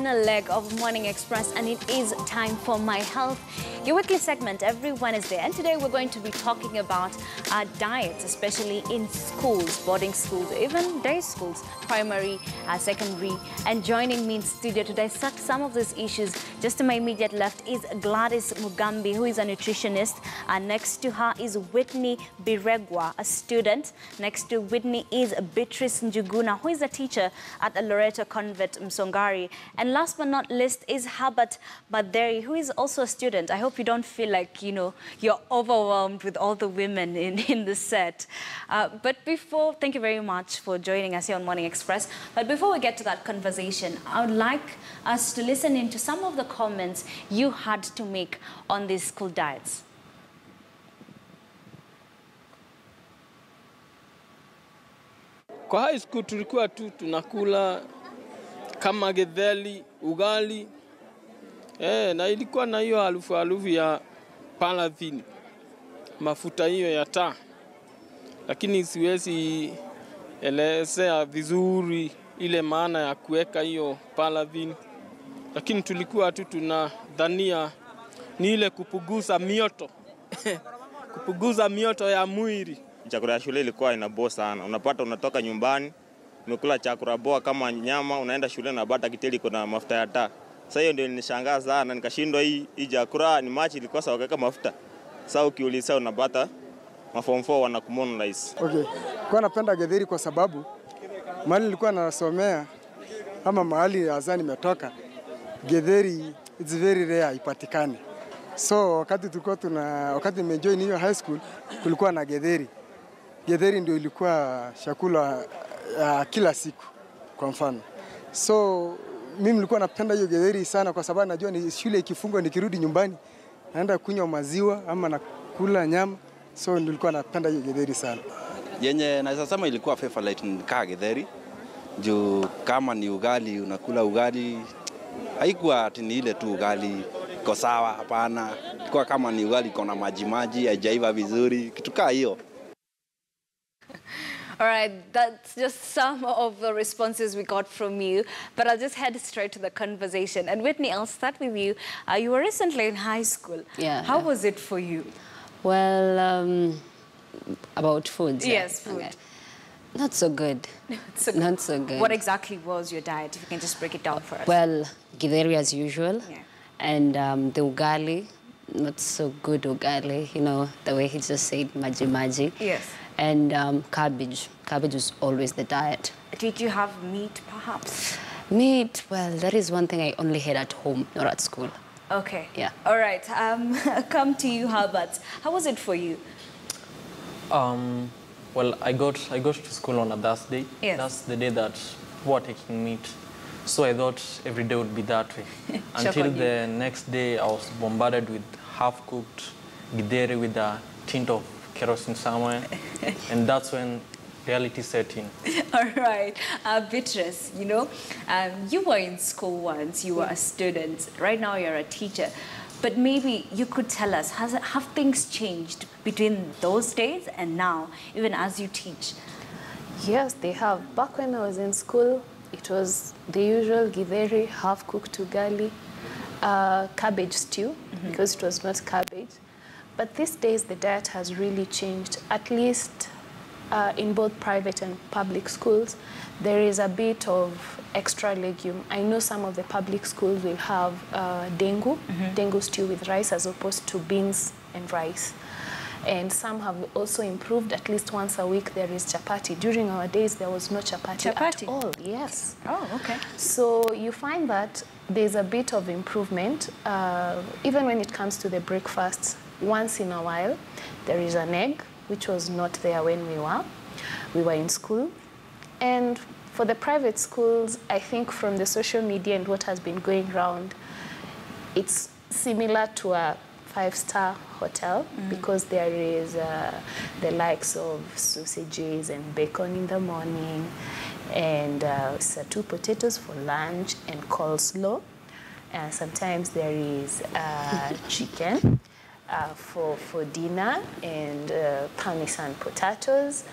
final leg of Morning Express, and it is time for My Health, your weekly segment. Everyone is there, and today we're going to be talking about diets, especially in schools, boarding schools, even day schools, primary, secondary. And joining me in studio to dissect some of these issues, just to my immediate left is Gladys Mugambi, who is a nutritionist. Next to her is Whitney Biregwa, a student. Next to Whitney is Beatrice Njuguna, who is a teacher at a Loreto Convent, Msongari. And last but not least is Herbert Baderi, who is also a student. I hope you don't feel like, you're overwhelmed with all the women in the set. But before, thank you very much for joining us here on Morning Express. But before we get to that conversation, I would like us to listen into some of the comments you had to make on these school diets. Kwa high school tulikuwa tu tunakula kama githeri, ugali. Na ilikuwa na hiyo harufu ya paraffin. Mafuta hiyo ya taa. Lakini siwezi elezea vizuri ile maana ya kuweka hiyo paraffin. Lakini tulikuwa tu tunadhania ni ile kupunguza mioto. Kupunguza mioto ya mwili. Chakula ya shule ilikuwa inaboo sana. Unapata unatoka nyumbani, umekula chakula boa kama nyama, unaenda shule na bata kiteli kuna mafuta ya taa. Sasa hiyo ndio nishangaa sana, nikashindwa hii chakula ni machi ilikosa wakaweka mafuta. Sasa ukiuliza unapata form 4 wanakumonolize. Okay. Kwa napenda Githeri kwa sababu mahali nilikuwa nasomea ama mahali azani nimetoka, Githeri it's very rare ipatikane. So wakati nimejoin hiyo high school kulikuwa na Githeri. Githeri ndio ilikuwa chakula kila siku kwa mfano. So mimi nilikuwa napenda hiyo Githeri sana kwa sababu najua ni shule ikifungwa nikirudi nyumbani naenda kunywa maziwa ama nakula nyama. So nilikuwa napenda hiyo Githeri sana. Yenye naweza sema ilikuwa favorite ni Githeri. Juu kama ni ugali unakula ugali, haikuwa ati ni ile tu ugali iko sawa, hapana. Ilikuwa kama ni ugali iko na maji haijaiva vizuri, kitu kama hiyo. All right, that's just some of the responses we got from you. But I'll just head straight to the conversation. And Whitney, I'll start with you. You were recently in high school. Yeah. How was it for you? Well, about food. Yes, food. Okay. Not so good. Not so good. What exactly was your diet? If you can just break it down for us. Well, Githeri as usual. Yeah. And the ugali, not so good ugali. The way he just said maji. Yes. And cabbage. Cabbage was always the diet. Did you have meat, perhaps? Meat, well, that is one thing I only had at home, not at school. Okay. Yeah. All right. Come to you, Herbert. How was it for you? Well, I got to school on a Thursday. Yes. That's the day that we were taking meat. So I thought every day would be that way. Until the next day, I was bombarded with half-cooked Githeri with a tint of kerosene somewhere. And that's when reality set in. All right. Beatrice, you were in school once. You were a student. Right now, you're a teacher. But maybe you could tell us, have things changed between those days and now, even as you teach? Yes, they have. Back when I was in school, it was the usual Githeri, half-cooked ugali, cabbage stew, because it was not cabbage. But these days, the diet has really changed, at least in both private and public schools. There is a bit of extra legume. I know some of the public schools will have dengu stew with rice as opposed to beans and rice. And some have also improved, at least once a week there is chapati. During our days there was no chapati at all. Yes. Oh, okay. So you find that there's a bit of improvement, even when it comes to the breakfasts. Once in a while there is an egg, which was not there when we were in school. And for the private schools, I think from the social media and what has been going around, it's similar to a 5-star hotel because there is the likes of sausages and bacon in the morning, and 2 potatoes for lunch and coleslaw. Sometimes there is chicken for dinner and parmesan potatoes.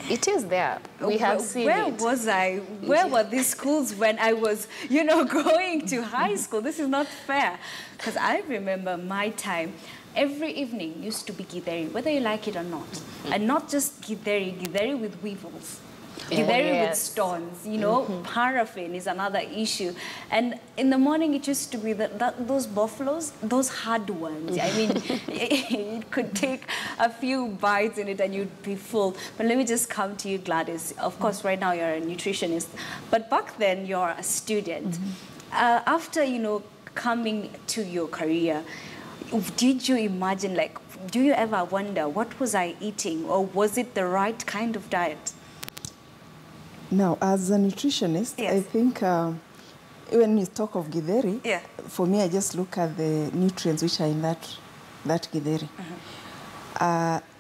It is there. We have seen Where it. was I? Where were these schools when I was, going to high school? This is not fair. Because I remember my time, every evening used to be Githeri, whether you like it or not. And not just Githeri with weevils. Githeri with stones, paraffin is another issue. And in the morning, it used to be those buffaloes, those hard ones. I mean, it could take a few bites in it and you'd be full. But let me just come to you, Gladys. Of course, right now you're a nutritionist. But back then, you're a student. After, coming to your career, did you imagine, do you ever wonder, what was I eating? Or was it the right kind of diet? Now, as a nutritionist, I think when you talk of Githeri, for me, I just look at the nutrients which are in that Githeri.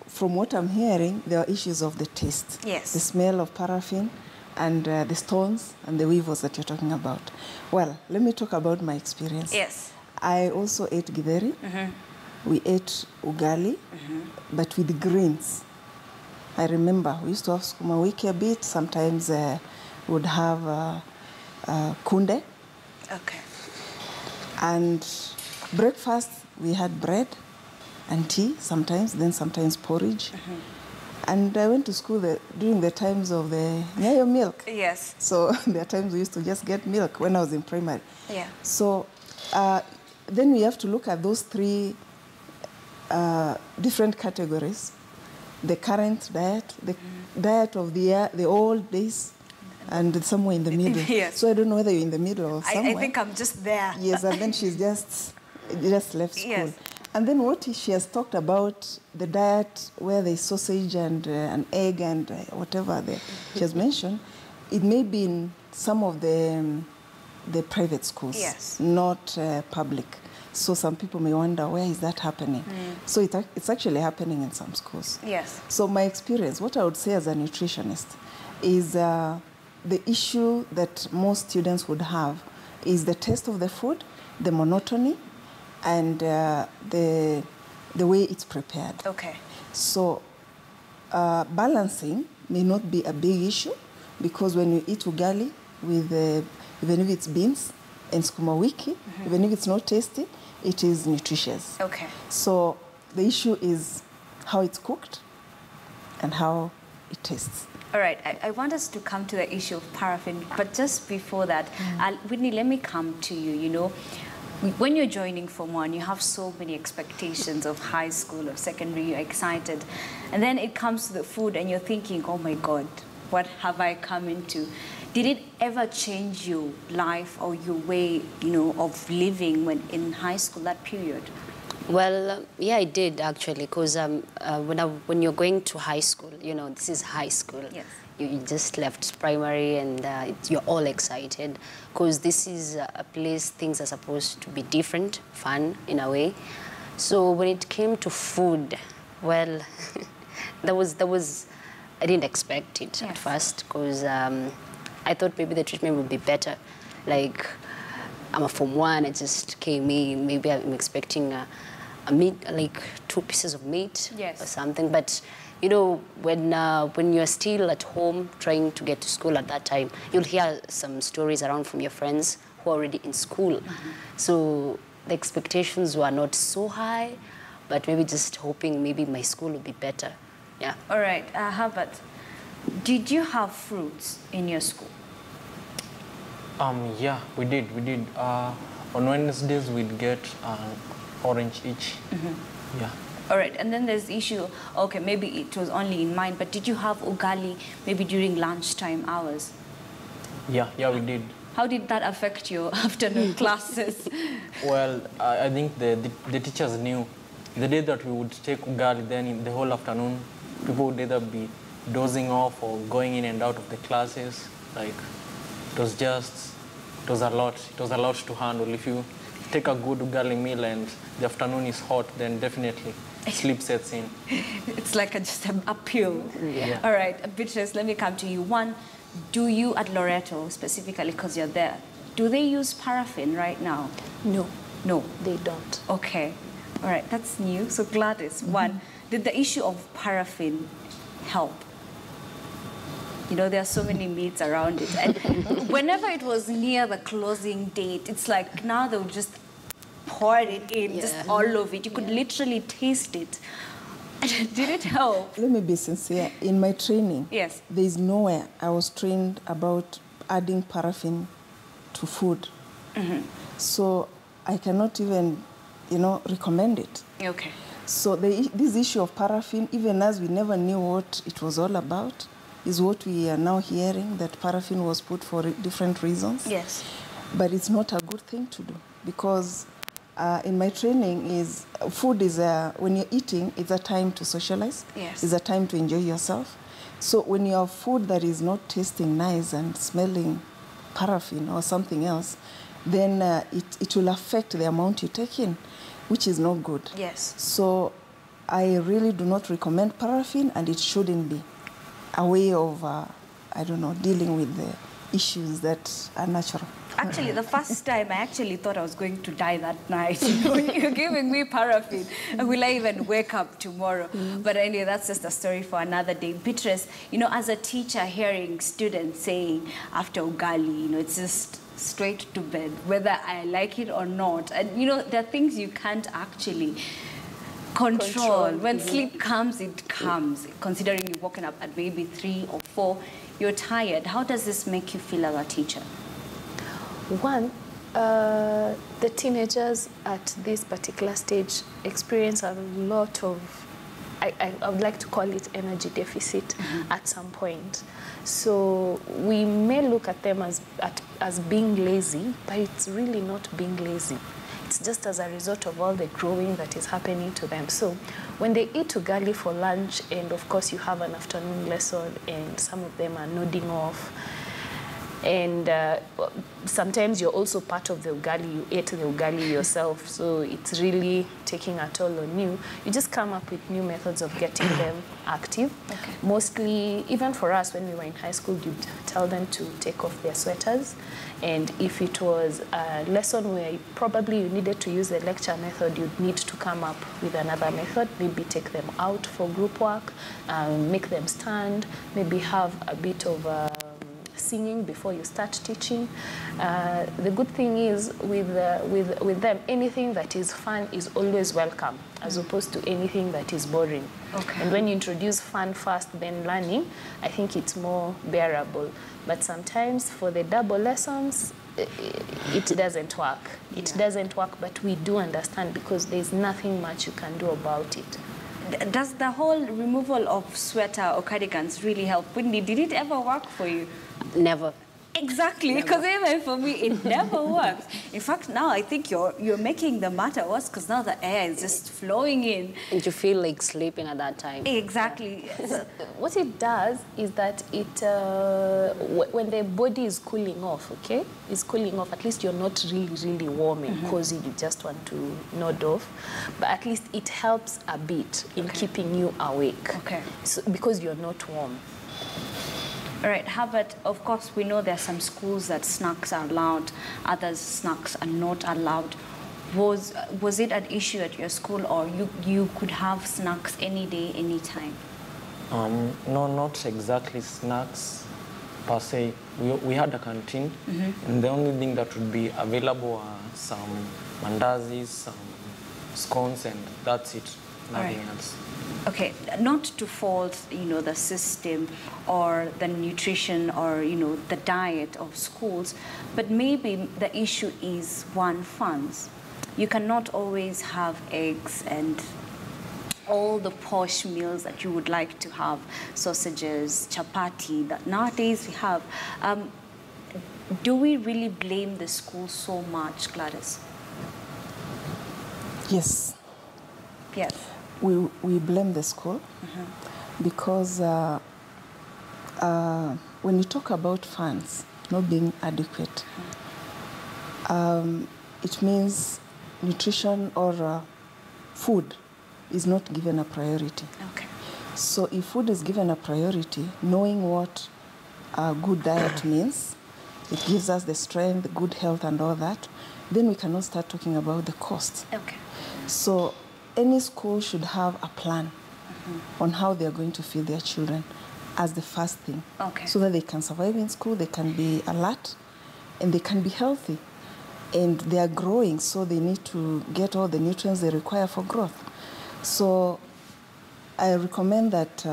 From what I'm hearing, there are issues of the taste, the smell of paraffin, and the stones and the weevils that you're talking about. Well, let me talk about my experience. I also ate Githeri. We ate ugali, but with greens. I remember we used to have sukuma wiki a bit. Sometimes would have kunde. Okay. And breakfast, we had bread and tea sometimes, then sometimes porridge. And I went to school during the times of the Nyayo milk. Yes. So there are times we used to just get milk when I was in primary. Yeah. So then we have to look at those three different categories. The current diet, the diet of the old days, and somewhere in the middle. Yes. So I don't know whether you're in the middle or somewhere. I think I'm just there. Yes, and then she's just left school. Yes. And then what she has talked about, the diet where there's sausage and an egg and whatever she has mentioned, it may be in some of the private schools, not public. So some people may wonder, where is that happening? So it's actually happening in some schools. Yes. So my experience, what I would say as a nutritionist, is the issue that most students would have is the taste of the food, the monotony, and the way it's prepared. Okay. So balancing may not be a big issue, because when you eat ugali with, even if it's beans and sukuma wiki, even if it's not tasty, it is nutritious. Okay. So the issue is how it's cooked and how it tastes. All right, I want us to come to the issue of paraffin, but just before that, Whitney, let me come to you. When you're joining Form 1, you have so many expectations of high school or secondary, you're excited. And then it comes to the food and you're thinking, oh my God, what have I come into? Did it ever change your life or your way, of living when in high school, that period? Well, yeah, I did actually, because when you're going to high school, this is high school. Yes. You just left primary and you're all excited, because this is a place things are supposed to be different, fun in a way. So when it came to food, well, I didn't expect it at first, because I thought maybe the treatment would be better. Like, I'm a Form 1, I just came in, maybe I'm expecting a meat, like 2 pieces of meat or something. But, when you're still at home trying to get to school at that time, you'll hear some stories around from your friends who are already in school. So the expectations were not so high, but maybe just hoping maybe my school would be better. Yeah. All right, Harvard, did you have fruits in your school? Yeah, we did. On Wednesdays, we'd get an orange each. Yeah. All right, and then there's the issue, okay, maybe it was only in mind, but did you have ugali maybe during lunchtime hours? Yeah, we did. How did that affect your afternoon classes? Well, I think the teachers knew. The day that we would take ugali, then in the whole afternoon, people would either be dozing off or going in and out of the classes. Like, it was a lot to handle. If you take a good ugali meal and the afternoon is hot, then definitely sleep sets in. It's like just a pill. Yeah. All right, Beatrice, let me come to you. One, do you at Loreto, specifically because you're there, do they use paraffin right now? No. No. They don't. Okay. All right, that's new. So Gladys, one, did the issue of paraffin help? You know, there are so many meats around it. And whenever it was near the closing date, it's like now they'll just pour it in, just all of it. You could literally taste it. Did it help? Let me be sincere. In my training, there is nowhere I was trained about adding paraffin to food. So I cannot even, recommend it. Okay. So this issue of paraffin, even as we never knew what it was all about, is what we are now hearing, that paraffin was put for different reasons. Yes. But it's not a good thing to do, because in my training, food is when you're eating, it's a time to socialize. Yes. It's a time to enjoy yourself. So when you have food that is not tasting nice and smelling paraffin or something else, then it will affect the amount you take in, which is not good. Yes. So I really do not recommend paraffin, and it shouldn't be a way of, dealing with the issues that are natural. Actually, the first time I actually thought I was going to die that night. You're giving me paraffin. Will I even wake up tomorrow? But anyway, that's just a story for another day. Beatrice, as a teacher, hearing students saying after ugali, it's just straight to bed, whether I like it or not. And, there are things you can't actually control. When sleep comes, it comes. Considering you've woken up at maybe 3 or 4, you're tired. How does this make you feel as a teacher? One, the teenagers at this particular stage experience a lot of, I would like to call it energy deficit at some point. So we may look at them as being lazy, but it's really not being lazy. It's just as a result of all the growing that is happening to them. So when they eat ugali for lunch, and of course you have an afternoon lesson, and some of them are nodding off, and sometimes you're also part of the ugali, you ate the ugali yourself, so it's really taking a toll on you. You just come up with new methods of getting them active. Okay. Mostly, even for us, when we were in high school, you'd tell them to take off their sweaters. And if it was a lesson where probably you needed to use the lecture method, you'd need to come up with another method, maybe take them out for group work, make them stand, maybe have a bit of singing before you start teaching. The good thing is with them, anything that is fun is always welcome, as opposed to anything that is boring. Okay. And when you introduce fun first, then learning, I think it's more bearable. But sometimes for the double lessons, it doesn't work. It doesn't work, but we do understand, because there's nothing much you can do about it. Does the whole removal of sweater or cardigans really help? Wendy, did it ever work for you? Never. Exactly, because even for me, it never works. In fact, now I think you're making the matter worse, because now the air is just flowing in. And you feel like sleeping at that time. Exactly. So what it does is that when the body is cooling off, okay, is cooling off, at least you're not really warming, because you just want to nod off. But at least it helps a bit in keeping you awake. Okay. So, because you're not warm. All right, how about, of course, we know there are some schools that snacks are allowed, others snacks are not allowed. Was it an issue at your school, or you could have snacks any day, any time? No, not exactly snacks per se. We had a canteen, and the only thing that would be available are some mandazis, some scones, and that's it, nothing else. Okay, not to fault, the system or the nutrition or, the diet of schools, but maybe the issue is funds. You cannot always have eggs and all the posh meals that you would like to have, sausages, chapati, that nowadays we have. Do we really blame the school so much, Gladys? Yes. Yes. We blame the school because when you talk about funds not being adequate, it means nutrition or food is not given a priority. Okay. So if food is given a priority, knowing what a good diet means, it gives us the strength, good health and all that, then we cannot start talking about the cost. Okay. So any school should have a plan on how they are going to feed their children. as the first thing. Okay. So that they can survive in school, they can be alert, and they can be healthy. And they are growing, so they need to get all the nutrients they require for growth. So I recommend that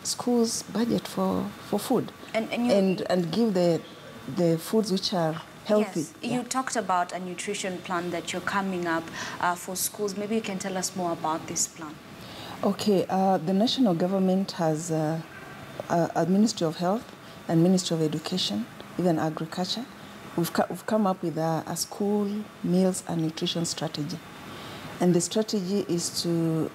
schools budget for food and give the foods which are healthy. Yes. You talked about a nutrition plan that you're coming up for schools. Maybe you can tell us more about this plan. Okay, the national government has a Ministry of Health and Ministry of Education, even Agriculture. We've come up with a school meals and nutrition strategy. And the strategy is to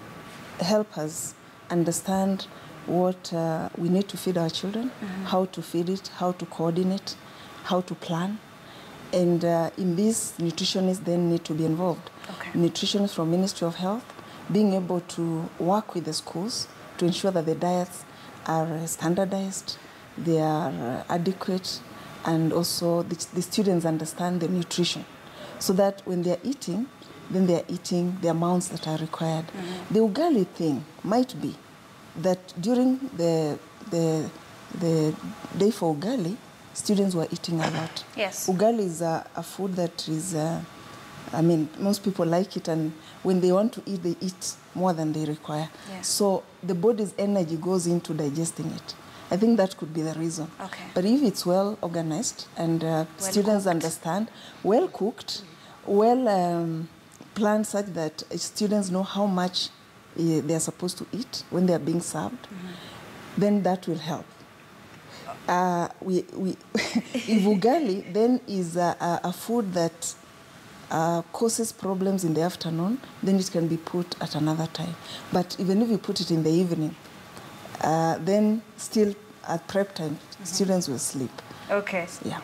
help us understand what we need to feed our children, how to feed it, how to coordinate, how to plan. And in this, nutritionists then need to be involved. Okay. Nutritionists from Ministry of Health, being able to work with the schools to ensure that the diets are standardized, they are adequate, and also the students understand the nutrition, so that when they're eating, then they're eating the amounts that are required. The ugali thing might be that during the day for ugali, students were eating a lot. Yes. Ugali is a food that is, I mean, most people like it, and when they want to eat, they eat more than they require. Yes. So the body's energy goes into digesting it. I think that could be the reason. Okay. But if it's well organized and students understand, well cooked, well planned such that students know how much they are supposed to eat when they are being served, then that will help. If ugali then is a food that causes problems in the afternoon, then it can be put at another time. But even if you put it in the evening, then still at prep time, students will sleep. Okay. Yeah.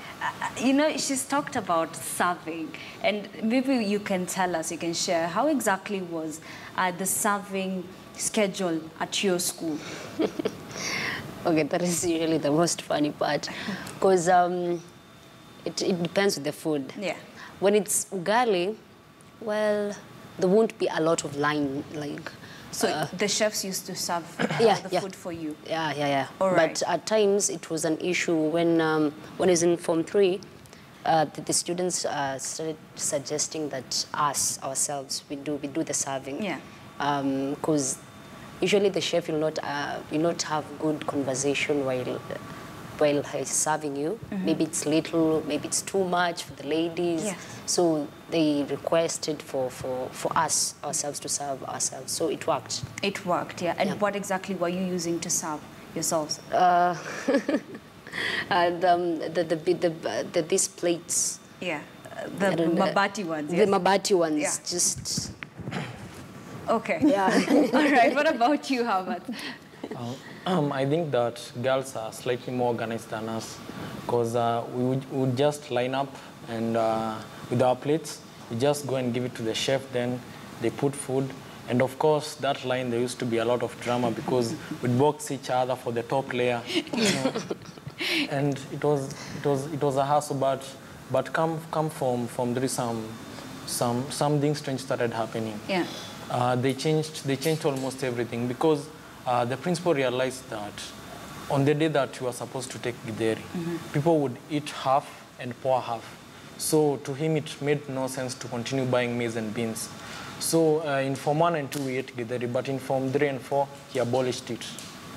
You know, she's talked about serving, and maybe you can tell us, you can share, how exactly was the serving schedule at your school? Okay, that is usually the most funny part, because it depends on the food. Yeah. When it's ugali, well, there won't be a lot of line, like. So the chefs used to serve the food for you? Yeah. All right. But at times it was an issue when I was in Form 3, the students started suggesting that ourselves, we do the serving. Yeah. Because usually the chef will not have good conversation while he's serving you. Maybe it's little, maybe it's too much for the ladies. Yes. So they requested for us, ourselves, to serve ourselves. So it worked. It worked, yeah. And what exactly were you using to serve yourselves? These plates. Yeah. The mabati ones, yes? The mabati ones, yeah. just... Okay. Yeah. All right. What about you, Hamad? I think that girls are slightly more organized than us, because we would just line up and with our plates, we just go and give it to the chef, then they put food. And of course, that line, there used to be a lot of drama because we'd box each other for the top layer. You know. And it was a hassle, but come from there is something strange started happening. Yeah. They changed almost everything, because the principal realized that on the day that you are supposed to take Githeri, people would eat half and pour half. So to him, it made no sense to continue buying maize and beans. So in Form 1 and 2, we ate Githeri, but in Form 3 and 4, he abolished it.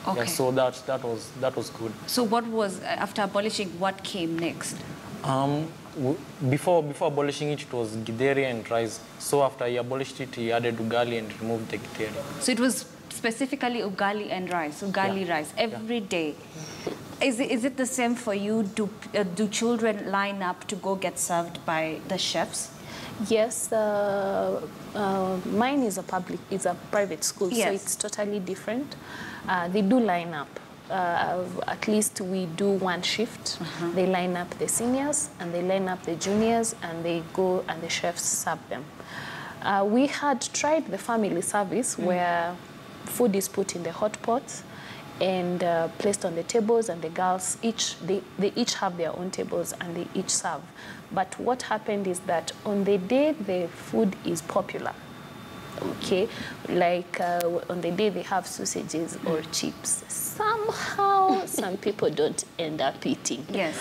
Okay. Yeah, so that was good. So what was, after abolishing, what came next? Before abolishing it, it was Githeri and rice. So after he abolished it, he added ugali and removed the Githeri. So it was specifically ugali and rice, rice, every day. Is it the same for you? Do children line up to go get served by the chefs? Yes, mine is a private school, yes. So it's totally different. They do line up. At least we do one shift. They line up the seniors and they line up the juniors, and they go and the chefs serve them. We had tried the family service where food is put in the hot pots and placed on the tables, and the girls they each have their own tables and they each serve. But what happened is that on the day the food is popular, Okay, like on the day they have sausages or chips, somehow some people don't end up eating. Yes.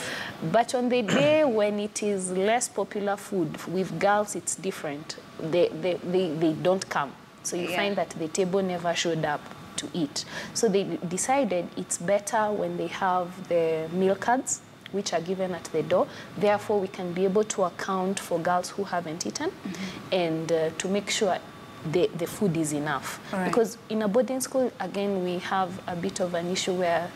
But on the day when it is less popular food, with girls it's different. They don't come. So you find that the table never showed up to eat. So they decided it's better when they have the meal cards, which are given at the door. Therefore, we can be able to account for girls who haven't eaten and to make sure the food is enough. Right. Because in a boarding school, again, we have a bit of an issue where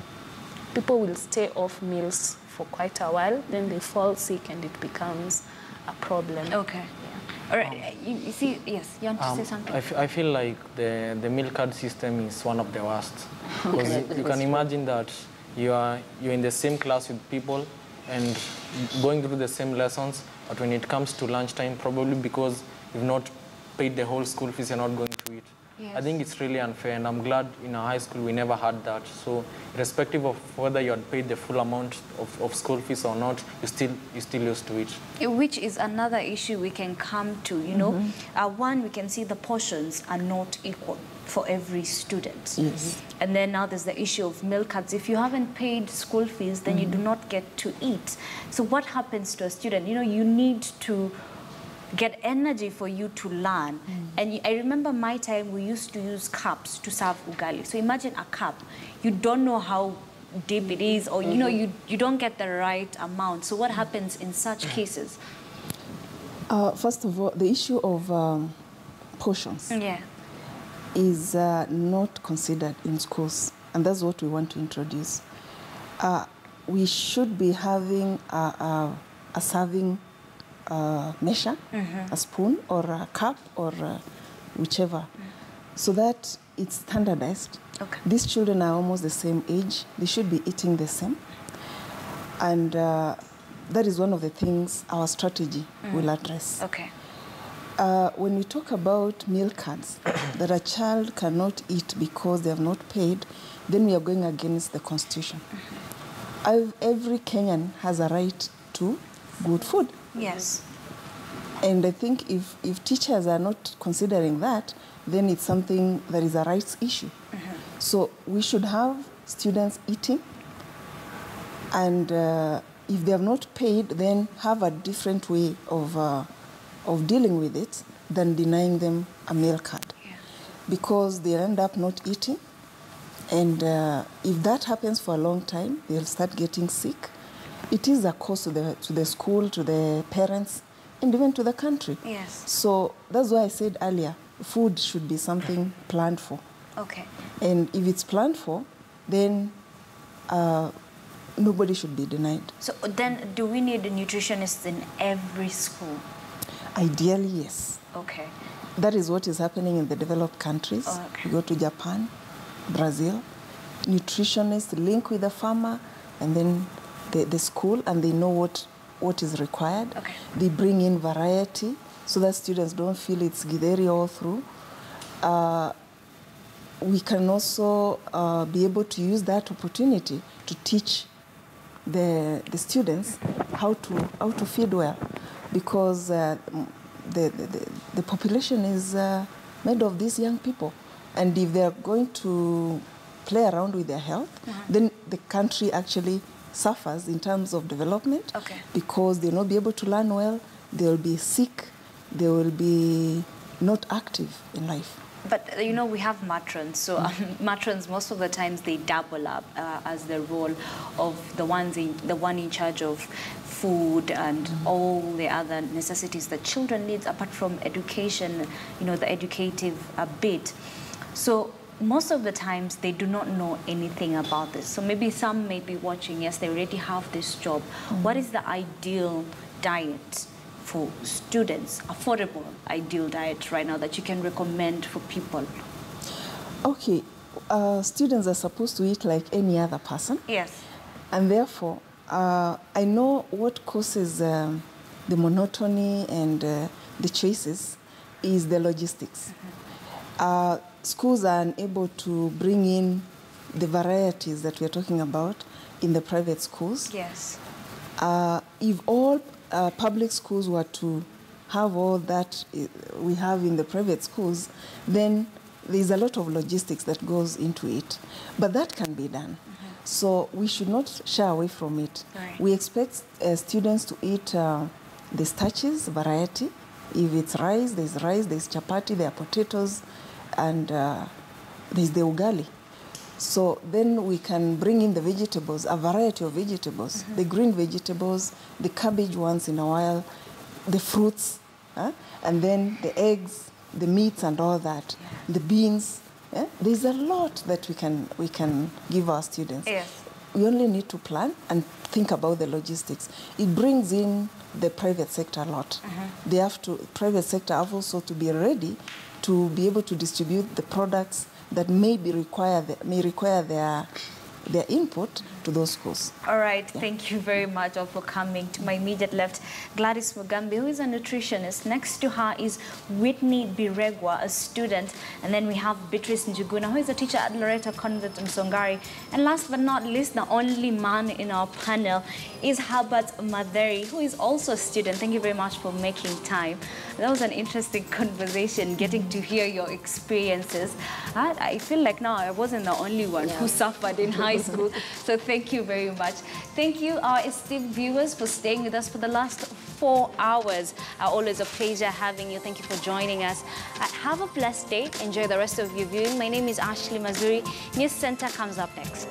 people will stay off meals for quite a while, then they fall sick and it becomes a problem. Okay. Yeah. All right. You see, yes, you want to say something? I feel like the meal card system is one of the worst. Because you can imagine that you're in the same class with people and going through the same lessons, but when it comes to lunchtime, probably because you've not paid the whole school fees, you're not going to eat. Yes. I think it's really unfair, and I'm glad in our high school we never had that. So irrespective of whether you had paid the full amount of school fees or not, you still used to eat. Which is another issue we can come to, you know. One, we can see the portions are not equal for every student. Yes. And then now there's the issue of meal cards. If you haven't paid school fees, then you do not get to eat. So what happens to a student? You know, you need to get energy for you to learn. And I remember my time, we used to use cups to serve ugali. So imagine a cup. You don't know how deep it is, or you know, you don't get the right amount. So what happens in such cases? First of all, the issue of portions is not considered in schools, and that's what we want to introduce. We should be having a serving measure, a spoon or a cup or whichever, so that it's standardized. Okay. These children are almost the same age. They should be eating the same. And that is one of the things our strategy will address. Okay. When we talk about meal cards, that a child cannot eat because they have not paid, then we are going against the Constitution. Every Kenyan has a right to good food. Yes. And I think if teachers are not considering that, then it's something that is a rights issue. So we should have students eating, and if they have not paid, then have a different way of dealing with it than denying them a meal card. Because they end up not eating, and if that happens for a long time, they'll start getting sick. It is a cost to the school, to the parents, and even to the country. Yes. So that's why I said earlier, food should be something planned for. Okay. And if it's planned for, then nobody should be denied. So then, do we need nutritionists in every school? Ideally, yes. Okay. That is what is happening in the developed countries. Okay. You go to Japan, Brazil, nutritionists link with the farmer, and then the school, and they know what is required. Okay. They bring in variety so that students don't feel it's Githeri all through. We can also be able to use that opportunity to teach the students how to feed well, because the population is made of these young people, and if they are going to play around with their health, then the country actually suffers in terms of development, because they'll not be able to learn well, they'll be sick, they will be not active in life. But, you know, we have matrons. So matrons, most of the times, they double up as the role of the one in charge of food and all the other necessities that children need, apart from education, you know, the educative bit. So most of the times, they do not know anything about this. So maybe some may be watching, yes, they already have this job. What is the ideal diet for students, affordable ideal diet right now that you can recommend for people? Okay, students are supposed to eat like any other person. Yes. And therefore, I know what causes the monotony and the choices is the logistics. Schools are unable to bring in the varieties that we're talking about in the private schools. Yes. If all public schools were to have all that we have in the private schools, then there's a lot of logistics that goes into it. But that can be done. So we should not shy away from it. Right. We expect students to eat the starches, variety. If it's rice, there's chapati, there are potatoes, and there's the ugali. So then we can bring in the vegetables, a variety of vegetables, the green vegetables, the cabbage once in a while, the fruits, and then the eggs, the meats and all that, the beans. There's a lot that we can give our students. Yes. We only need to plan and think about the logistics. It brings in the private sector a lot. They have to, private sector have also to be ready to be able to distribute the products that may require their input to those schools. All right, thank you very much all for coming. To my immediate left, Gladys Mugambi, who is a nutritionist. Next to her is Whitney Biregwa, a student. And then we have Beatrice Njuguna, who is a teacher at Loreto Convent in Songari. And last but not least, the only man in our panel is Herbert Maderi, who is also a student. Thank you very much for making time. That was an interesting conversation, getting to hear your experiences. I feel like now I wasn't the only one who suffered in high school. So thank you very much. Thank you, our esteemed viewers, for staying with us for the last 4 hours. Always a pleasure having you. Thank you for joining us. Have a blessed day. Enjoy the rest of your viewing. My name is Ashley Mazuri. News Center comes up next.